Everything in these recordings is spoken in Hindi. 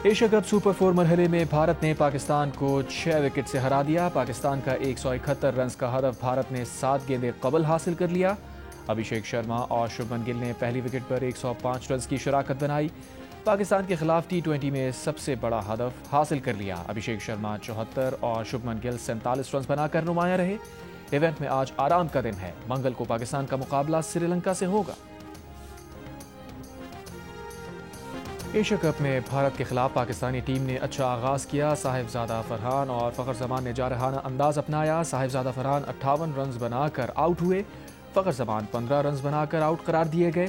एशिया कप सुपर 4 मरहले में भारत ने पाकिस्तान को 6 विकेट से हरा दिया। पाकिस्तान का 171 रन का हदफ भारत ने 7 गेंदें कबल हासिल कर लिया। अभिषेक शर्मा और शुभमन गिल ने पहली विकेट पर 105 रन की शराकत बनाई। पाकिस्तान के खिलाफ T20 में सबसे बड़ा हदफ हासिल कर लिया। अभिषेक शर्मा 74 और शुभमन गिल 47 रन बनाकर नुमाया रहे। इवेंट में आज आराम का दिन है। मंगल को पाकिस्तान का मुकाबला श्रीलंका से होगा। एशिया कप में भारत के खिलाफ पाकिस्तानी टीम ने अच्छा आगाज किया। साहिबजादा फरहान और फखर जमान ने जारहाना अंदाज अपनाया। साहिबजादा फरहान 58 रन बनाकर आउट हुए। फखर जमान 15 रन बनाकर आउट करार दिए गए।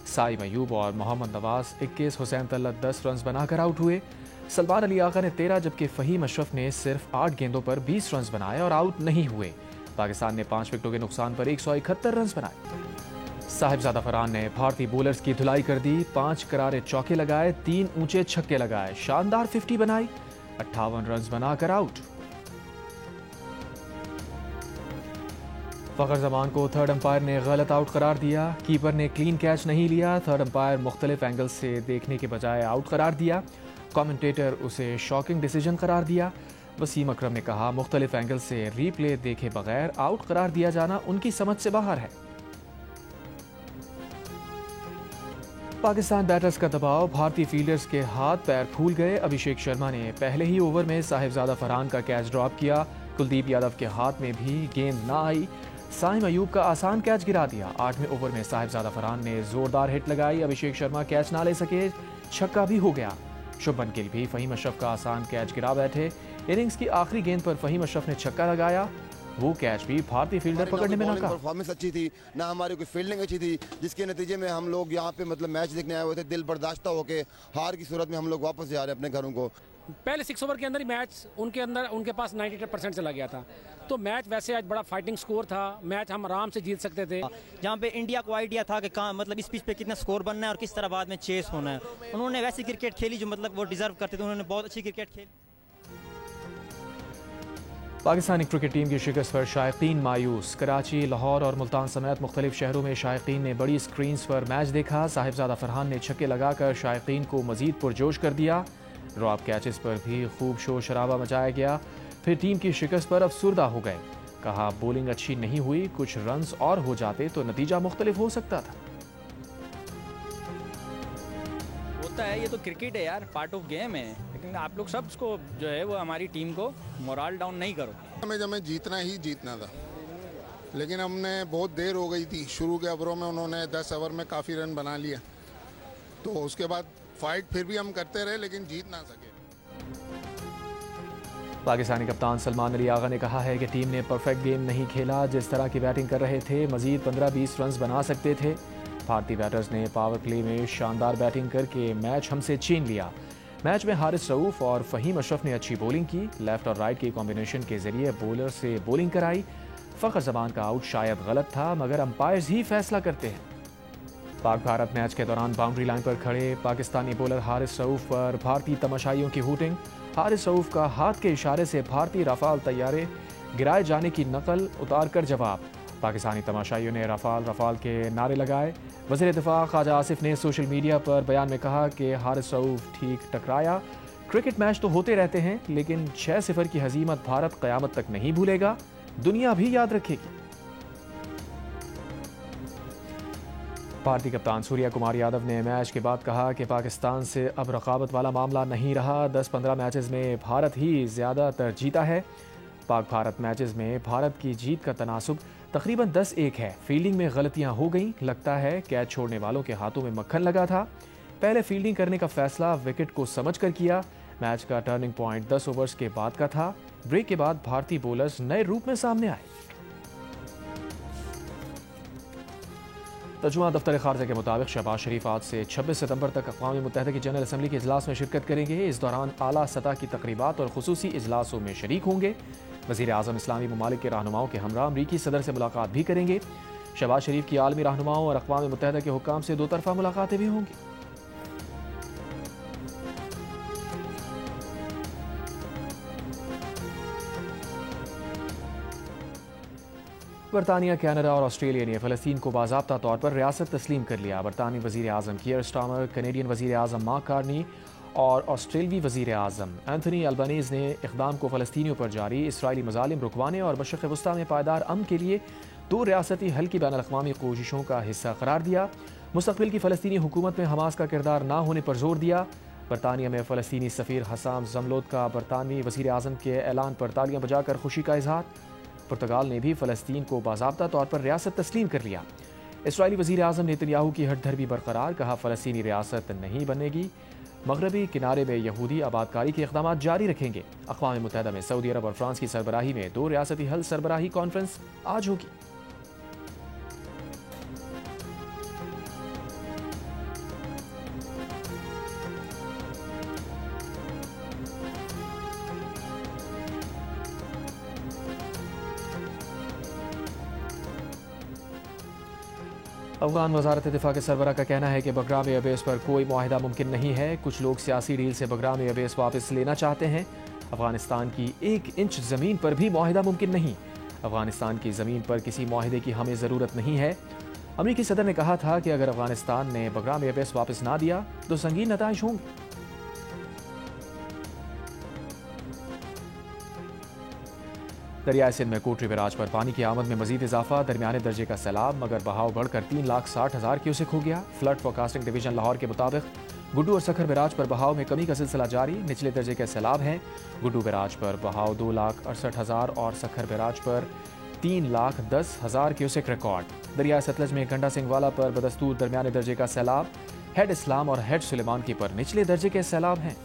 साइम अयूब और मोहम्मद नवाज 21, हुसैन तल्लत 10 रन बनाकर आउट हुए। सलमान अली आगा ने 13 जबकि फ़हीम अशरफ ने सिर्फ 8 गेंदों पर 20 रन बनाए और आउट नहीं हुए। पाकिस्तान ने 5 विकेटों के नुकसान पर 171 रन बनाए। साहिबजादा फरहान ने भारतीय बॉलर्स की धुलाई कर दी। 5 करारे चौके लगाए, 3 ऊंचे छक्के लगाए, शानदार 50 बनाई, 58 रन बनाकर आउट। फखर जमान को थर्ड अंपायर ने गलत आउट करार दिया। कीपर ने क्लीन कैच नहीं लिया। थर्ड अंपायर मुख्तलिफ एंगल से देखने के बजाय आउट करार दिया। कमेंटेटर उसे शॉकिंग डिसीजन करार दिया। वसीम अकरम ने कहा, मुख्तलिफ एंगल से रीप्ले देखे बगैर आउट करार दिया जाना उनकी समझ से बाहर है। पाकिस्तान बैटर्स का दबाव, भारतीय फील्डर्स के हाथ पैर फूल गए। अभिषेक शर्मा ने पहले ही ओवर में साहिबजादा फरहान का कैच ड्रॉप किया। कुलदीप यादव के हाथ में भी गेंद ना आई। साइम अयूब का आसान कैच गिरा दिया। 8वें ओवर में साहिबजादा फरहान ने जोरदार हिट लगाई। अभिषेक शर्मा कैच ना ले सके, छक्का भी हो गया। शुभमन गिल भी फ़हीम अशरफ का आसान कैच गिरा बैठे। इनिंग्स की आखिरी गेंद पर फ़हीम अशरफ ने छक्का लगाया। वो कैच भी भारतीय फील्डर पकड़ने में नाकाम। परफॉर्मेंस अच्छी थी ना, हमारी कोई फील्डिंग अच्छी थी, जिसके नतीजे में हम लोग यहाँ पे मैच देखने आए हुए थे। दिल बर्दाश्ता होकर हार की सूरत में हम लोग वापस जा रहे हैं अपने घरों को। पहले 6 ओवर के अंदर ही मैच उनके पास 98% चला गया था। तो मैच वैसे आज बड़ा फाइटिंग स्कोर था। मैच हम आराम से जीत सकते थे। जहाँ पे इंडिया को आइडिया था कि कहाँ इस पिच पे कितना स्कोर बनना है और किस तरह बाद में चेस होना है। उन्होंने वैसी क्रिकेट खेली जो वो डिजर्व करते थे। उन्होंने बहुत अच्छी क्रिकेट खेली। पाकिस्तानी क्रिकेट टीम की शिकस्त पर शायकीन मायूस। कराची, लाहौर और मुल्तान समेत मुख्तलिफ शहरों में शायकीन ने बड़ी स्क्रीन्स पर मैच देखा। साहिबजादा फरहान ने छक्के लगाकर शायकीन को मजीद पुरजोश कर दिया। ड्रॉप कैचेस पर भी खूब शोर शराबा मचाया गया। फिर टीम की शिकस्त पर अफसुर्दा हो गए। कहा, बॉलिंग अच्छी नहीं हुई, कुछ रन्स और हो जाते तो नतीजा मुख्तलिफ हो सकता था। होता है, ये तो क्रिकेट है यार, पार्ट ऑफ गेम है। लेकिन आप लोग सब को जो है वो हमारी टीम को मोरल डाउन नहीं करो। हमें जीतना ही जीतना था, लेकिन हमने बहुत देर हो गई थी। शुरू के ओवरों में उन्होंने 10 ओवर में काफ़ी रन बना लिया, तो उसके बाद फाइट फिर भी हम करते रहे लेकिन जीत ना सके। पाकिस्तानी कप्तान सलमान अली आगा ने कहा है कि टीम ने परफेक्ट गेम नहीं खेला। जिस तरह की बैटिंग कर रहे थे मजीद 15-20 रन बना सकते थे। भारतीय बैटर्स ने पावर प्ले में शानदार बैटिंग करके मैच हमसे छीन लिया। मैच में हारिस रऊफ और फ़हीम अशरफ ने अच्छी बॉलिंग की। लेफ्ट और राइट की कॉम्बिनेशन के जरिए बॉलर से बॉलिंग कराई। फ़खर जमान का आउट शायद गलत था, मगर अंपायर्स ही फैसला करते हैं। पाक भारत मैच के दौरान बाउंड्री लाइन पर खड़े पाकिस्तानी बॉलर हारिस रऊफ पर भारतीय तमाशाइयों की हूटिंग। हारिस रऊफ का हाथ के इशारे से भारतीय राफाल तैयारे गिराए जाने की नकल उतार कर जवाब। पाकिस्तानी तमाशाइयों ने रफाल के नारे लगाए। वज़ीर दिफा ख्वाजा आसिफ ने सोशल मीडिया पर बयान में कहा कि हारिस रऊफ ठीक टकराया। क्रिकेट मैच तो होते रहते हैं, लेकिन 6-0 की हजीमत भारत क़यामत तक नहीं भूलेगा, दुनिया भी याद रखेगी। भारतीय कप्तान सूर्या कुमार यादव ने मैच के बाद कहा कि पाकिस्तान से अब रकाबत वाला मामला नहीं रहा। 10-15 मैचेस में भारत ही ज़्यादातर जीता है। पाक भारत मैचेस में भारत की जीत का तनासुब तकरीबन 10-1 है। फील्डिंग में गलतियां हो गईं। लगता है कैच छोड़ने वालों के हाथों में मक्खन लगा था। पहले फील्डिंग करने का फैसला विकेट को समझकर किया। मैच का टर्निंग पॉइंट 10 ओवर्स के बाद का था। ब्रेक के बाद भारतीय बॉलर्स नए रूप में सामने आए। तर्जुमा दफ्तर खारजा के मुताबिक शहबाज शरीफ आज से 26 सितंबर तक अक़वाम मुत्तहिदा की जनरल असम्बली के इजलास में शिरकत करेंगे। इस दौरान आला सतह की तकरीबात और खुसूसी इजलासों में शरीक होंगे। वज़ीर आज़म इस्लामी ममालिक के रहनुमाओं के हमरा अमरीकी सदर से मुलाकात भी करेंगे। शहबाज शरीफ की आलमी रहनुमाओं और अक़वाम मुत्तहिदा के हुक्काम से 2 तरफ़ा मुलाकातें भी होंगी। बरतानिया, कनाडा और ऑस्ट्रेलिया ने फ़लस्तीन को बाज़ाब्ता तौर पर रियासत तस्लीम कर लिया। बरतानी वज़ीर आज़म कीयर स्टार्मर, कनेडियन वज़ीर आज़म मार्क कार्नी और ऑस्ट्रेलवी वज़ीर आज़म एंथनी अल्बानीज़ ने इक़दाम को फ़लस्तीनियों पर जारी इसराइली मज़ालिम रुकवाने और मशरिक़ वस्ता में पायदार अमन के लिए 2 रियासती हल की बैनुल-अक़वामी कोशिशों का हिस्सा करार दिया। मुस्तक़बिल की फ़लस्तीनी हुकूमत में हमास का किरदार ना होने पर जोर दिया। बरतानिया में फ़लस्तीनी सफ़ीर हसाम ज़मलोद का बरतानवी वज़ीर आज़म के ऐलान पर तालियां बजाकर खुशी का इज़हार। पुर्तगाल ने भी फ़लस्तीन को बाज़ाब्ता तौर पर रियासत तस्लीम कर लिया। इसराइली वज़ीर आज़म नेतन्याहू की हटधर्मी बरकरार, कहा फ़लस्तीनी रियासत नहीं बनेगी। मगरबी किनारे में यहूदी आबादकारी के इक़दाम जारी रखेंगे। अक़वाम मुत्तहिदा में सऊदी अरब और फ्रांस की सरबराही में 2 रियासती हल सरबराही कॉन्फ्रेंस आज होगी। अफगान वज़ारत दिफ़ा के सरबरा का कहना है कि बगराम एयरबेस पर कोई मुआहिदा मुमकिन नहीं है। कुछ लोग सियासी डील से बगराम एयरबेस वापस लेना चाहते हैं। अफगानिस्तान की 1 इंच ज़मीन पर भी मुआहिदा मुमकिन नहीं। अफगानिस्तान की ज़मीन पर किसी मुआहिदे की हमें ज़रूरत नहीं है। अमरीकी सदर ने कहा था कि अगर अफगानिस्तान ने बगराम एयरबेस वापस ना दिया तो संगीन नताइज होंगे। दरियाए सिंध में कोटरी बैराज पर पानी की आमद में मजीद इजाफा, दरमियाने दर्जे का सैलाब, मगर बहाव बढ़कर 3,60,000 क्यूसेक हो गया। फ्लड फोरकास्टिंग डिवीजन लाहौर के मुताबिक गुड्डू और सखर बैराज पर बहाव में कमी का सिलसिला जारी, निचले दर्जे के सैलाब हैं। गुड्डू बैराज पर बहाव 2,68,000 और सखर बैराज पर 3,10,000 क्यूसेक रिकॉर्ड। दरियाए सतलज में गंडा सिंह वाला पर बदस्तूर दरमियाने दर्जे का सैलाब, हेड इस्लाम और हेड सुलेमान की पर निचले दर्जे के सैलाब हैं।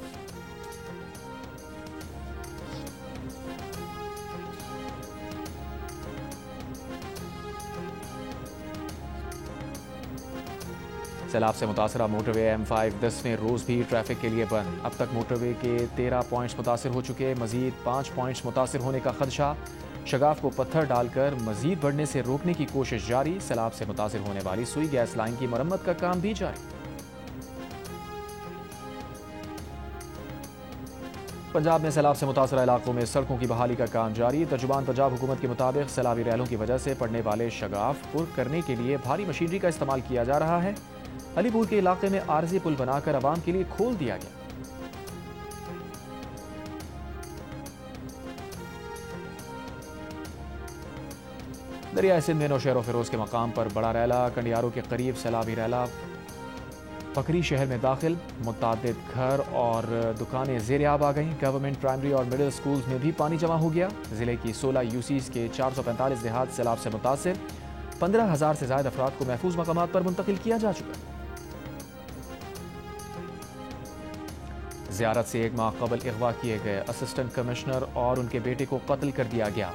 सैलाब से मुतासरा मोटरवे M5 10वें रोज़ भी ट्रैफिक के लिए बंद। अब तक मोटरवे के 13 पॉइंट्स मुतासर हो चुके, मजीद 5 पॉइंट्स मुतासर होने का खदशा। शगाफ को पत्थर डालकर मजीद बढ़ने से रोकने की कोशिश जारी। सैलाब से मुतासर होने वाली सुई गैस लाइन की मरम्मत का काम भी जारी। पंजाब में सैलाब से मुतासर इलाकों में सड़कों की बहाली का काम जारी। तर्जुमान पंजाब हुकूमत के मुताबिक सैलाबी रैलों की वजह से पड़ने वाले शगाफ पुर करने के लिए भारी मशीनरी का इस्तेमाल किया जा रहा है। अलीपुर के इलाके में आरजी पुल बनाकर आवाम के लिए खोल दिया गया। दरिया सिंध में नौशहर फिरोज के मकाम पर बड़ा रैला, कंडियारों के करीब सैलाबी रैला पकरी शहर में दाखिल। मुतादिद घर और दुकानें ज़ेर-ए-आब आ गईं। गवर्नमेंट प्राइमरी और मिडिल स्कूल्स में भी पानी जमा हो गया। जिले की 16 यूसीज के 445 देहात सैलाब से मुतासिर। 15,000 से ज्यादा अफराद को महफूज मकामात पर मुंतकिल किया जा चुका। ज़ियारत से 1 माह कबल अगवा किए गए असिस्टेंट कमिश्नर और उनके बेटे को कत्ल कर दिया गया।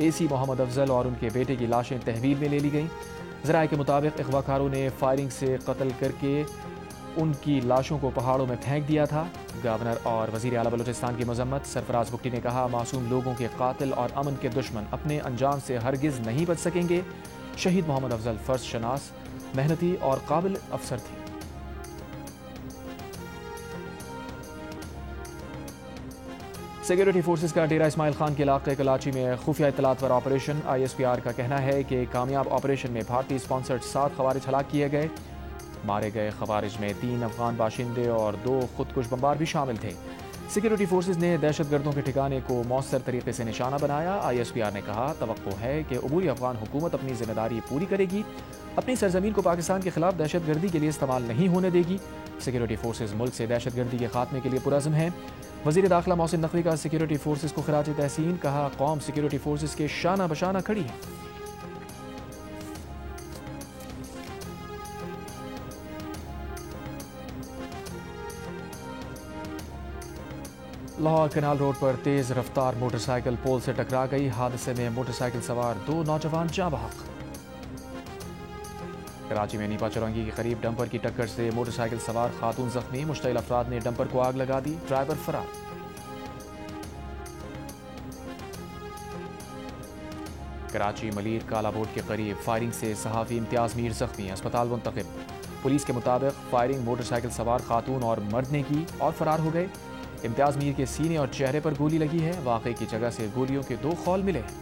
एसी मोहम्मद अफजल और उनके बेटे की लाशें तहवील में ले ली गईं। ज़राए के मुताबिक अगवाकारों ने फायरिंग से कत्ल करके उनकी लाशों को पहाड़ों में फेंक दिया था। गवर्नर और वज़ीर आला बलूचिस्तान की मजम्मत। सरफराज बुगटी ने कहा, मासूम लोगों के कातिल और अमन के दुश्मन अपने अंजाम से हरगिज़ नहीं बच सकेंगे। शहीद मोहम्मद अफजल फ़र्ज शनास, मेहनती और काबिल अफसर थे। सिक्योरिटी फोर्सेस का डेरा इस्माइल खान के इलाके कराची में खुफिया इत्तलात पर ऑपरेशन। ISPR का कहना है कि कामयाब ऑपरेशन में भारतीय स्पॉन्सर्ड 7 खवारिज हलाक किए गए। मारे गए खवारिज में 3 अफगान बाशिंदे और 2 खुदकुश बमबार भी शामिल थे। सिक्योरिटी फोर्सेस ने दहशतगर्दों के ठिकाने को मौसर तरीके से निशाना बनाया। ISPR ने कहा, तवक्को है कि अबूरी अफगान हुकूमत अपनी जिम्मेदारी पूरी करेगी, अपनी सरजमीन को पाकिस्तान के खिलाफ दहशतगर्दी के लिए इस्तेमाल नहीं होने देगी। सिक्योरिटी फोर्सेस मुल्क से दहशतगर्दी के खात्मे के लिए पुरअज़्म हैं। वज़ीर दाखिला मोहसिन नकवी का सिक्योरिटी फोर्सेस को खिराज तहसीन, कहा, कौम सिक्योरिटी फोर्सेस के शाना बशाना खड़ी है। लाहौर कनाल रोड पर तेज रफ्तार मोटरसाइकिल पोल से टकरा गई। हादसे में मोटरसाइकिल सवार 2 नौजवान जाँ बहक। कराची में नीपा चौरंगी के करीब डंपर की टक्कर से मोटरसाइकिल सवार खातून जख्मी। मुश्तइल अफराद ने डंपर को आग लगा दी, ड्राइवर फरार। कराची मलीर काला बोर्ड के करीब फायरिंग से सहाफ़ी इम्तियाज़ मीर जख्मी, अस्पताल मुंतकिल। पुलिस के मुताबिक फायरिंग मोटरसाइकिल सवार खातून और मर्द ने की और फरार हो गए। इम्तियाज़ मीर के सीने और चेहरे पर गोली लगी है। वाक़े की जगह से गोलियों के 2 खौल मिले हैं।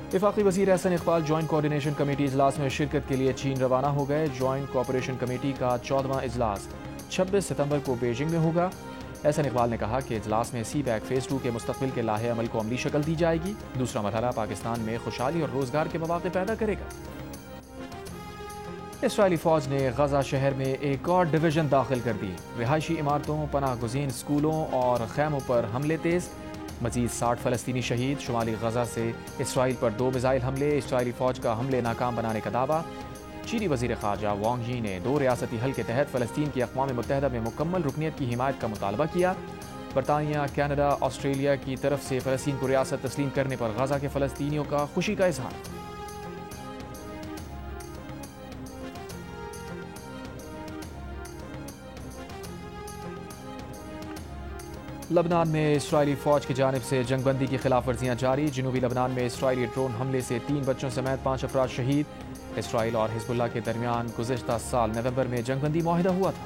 वफाकी वज़ीर Ahsan Iqbal joint coordination committee इजलास में शिरकत के लिए चीन रवाना हो गए। जॉइंट कोऑपरेशन कमेटी का 14वां इजलास 26 सितंबर को बीजिंग में होगा। एहसन इकबाल ने कहा कि इजलास में CPEC फेज़ 2 के मुस्तकबिल के लाहे अमल को अमली शक्ल दी जाएगी। दूसरा मरहला पाकिस्तान में खुशहाली और रोज़गार के मौके पैदा करेगा। इसराइली फ़ौज ने गजा शहर में एक और डिवीज़न दाखिल कर दी। रिहायशी इमारतों, पनाह गुज़ीन स्कूलों और खैमों पर हमले तेज़। मजीद 60 फ़लस्तीनी शहीद। शुमाली गजा से इसराइल पर 2 मिसाइल हमले। इसराइली फ़ौज का हमले नाकाम बनाने का दावा। चीनी वज़ीर ख़ारजा वांग यी ने 2 रियासती हल के तहत फ़लस्तीन की अक़वाम मुत्तहिदा में मुकम्मल रुकनियत की हिमायत का मुतालबा किया। बरतानिया, कनाडा, ऑस्ट्रेलिया की तरफ से फ़लस्तीन को रियासत तस्लीम करने पर गजा के फ़लस्तीनियों का खुशी का इजहार। लबनान में इसराइली फ़ौज की जानिब से जंगबंदी की खिलाफ वर्जियाँ जारी। जनूबी लबनान में इसराइली ड्रोन हमले से 3 बच्चों समेत 5 अफराद शहीद। इसराइल और हिजबुल्लाह के दरमियान गुज़िश्ता साल नवंबर में जंगबंदी मुआहिदा हुआ था।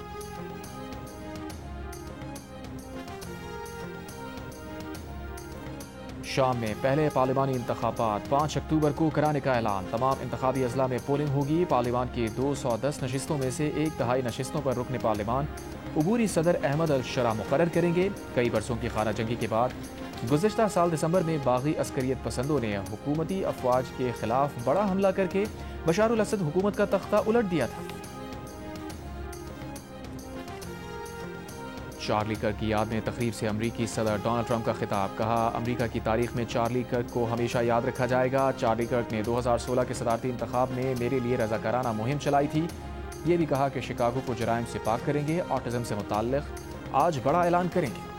शाम में पहले पार्लिमानी इंतखाबात 5 अक्टूबर को कराने का ऐलान। तमाम इंतखाबी अजला में पोलिंग होगी। पार्लिमान की 210 नशिस्तों में से 1/3 नशिस्तों पर रुकन पार्लिमान उबूरी सदर अहमद अल शरा मुकर्रर करेंगे। कई बरसों की खाना जंगी के बाद गुज़िश्ता साल दिसंबर में बागी अस्करियत पसंदों ने हुकूमती अफवाज के खिलाफ बड़ा हमला करके बशार अल असद हुकूमत का तख्ता उलट दिया था। चार्ली कर्क की याद में तकरीब से अमरीकी सदर डोनाल्ड ट्रंप का खिताब। कहा, अमरीका की तारीख में चार्ली कर्क को हमेशा याद रखा जाएगा। चार्ली कर्क ने 2016 के सदारती इंतखाब में मेरे लिए रज़ाकाराना मुहिम चलाई थी। ये भी कहा कि शिकागो को जराइम से पाक करेंगे। ऑटिज़म से मुताल्लिक़ आज बड़ा ऐलान करेंगे।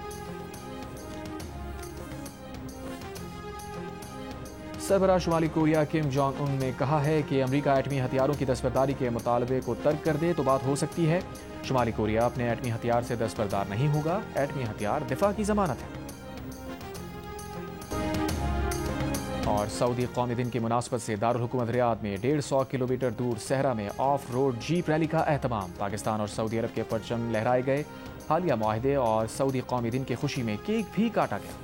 सरबराह शुमाली कोरिया किम जोंग उन ने कहा है कि अमरीका एटमी हथियारों की दस्तबरदारी के मुतालबे को तर्क कर दे तो बात हो सकती है। शुमाली कोरिया अपने एटमी हथियार से दस्तबरदार नहीं होगा। एटमी हथियार दिफा की जमानत है। और सऊदी कौमी दिन की मुनासबत से दारुल हुकूमत रियाद में 150 किलोमीटर दूर सहरा में ऑफ रोड जीप रैली का एहतमाम। पाकिस्तान और सऊदी अरब के परचम लहराए गए। हालिया मुआहदे और सऊदी कौमी दिन की खुशी में केक भी काटा गया।